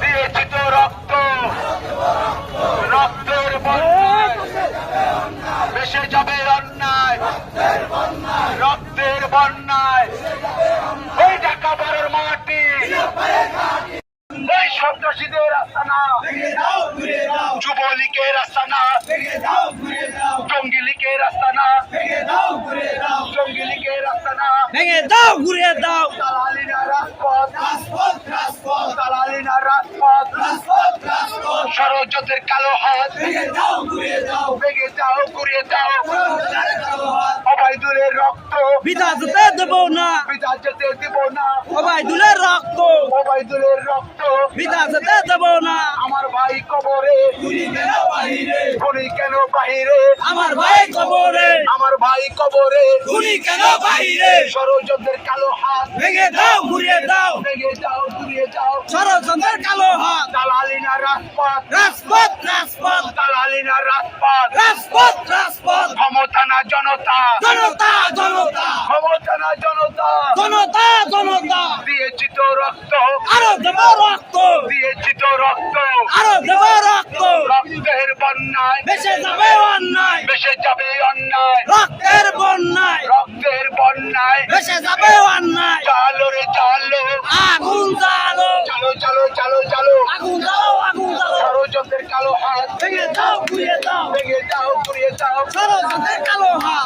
দিয়েছি তো রক্ত, রক্তের বন্যায় ভেসে যাবে অন্যায়, রক্তের বন্যায় ওই ঢাকা বারোর মাটি, এই সন্ত্রাসীদের আস্তানা, যুবলীগের আস্তানা, জঙ্গি লীগের আস্তানা, জঙ্গি লীগের আস্তানা, ভেঙে দাও, ঘুরিয়ে দাও। দালালিনা রাজপথ, দালালিনা রাজপথ, ষড়যন্ত্রের কালো হাত, ভেঙে দাও, ঘুরিয়ে দাও। অবাইদুলের রক্ত বিধা যেতে দেব না, বিধা যেতে দেব না, ওবায়দুলের রক্ত অবাইদুলের রক্ত বিধা যেতে দেব না। আমার ভাই কবরে, খুনি কেন বাহিরে, আমার ভাই কবরে, আমার ভাই কবরে, খুনি কেন বাহিরে? ষড়যন্ত্রের কালো হাত, ভেঙে দাও, ঘুরিয়ে দাও। ভেঙে যাও, ঘুরিয়ে যাও। ষড়যন্ত্রের কালো হাত, দালালিনা রাজপথ, রাজপথ, রাজপথ, দালালিনা রাজপথ, রাজপথ, রাজপথ। ক্ষমতা না জনতা, জনতা, জনতা, ক্ষমতা না জনতা, জনতা, জনতা। দিয়েছি তো রক্ত, আরো দেব রক্ত, দিয়েছি তো রক্ত, আরো দেব রক্ত। রক্তের বন্যায় ভেসে যাবে অন্যায়, ভেসে যাবে অন্যায়, রক্তের বন্যায় রক্তের বন্যায় ভেসে যাবে অন্যায়। চালো রে চালো, আগুন জ্বালো, চালো চালো চালো চালো, আগুন জ্বালো, আগুন জ্বালো। ষড়যন্ত্রের কালো হাত, ভেঙে দাও, ঘুরিয়ে দাও। ভেঙে যাও, ঘুরিয়ে যাও। ষড়যন্ত্রের কালো হাত,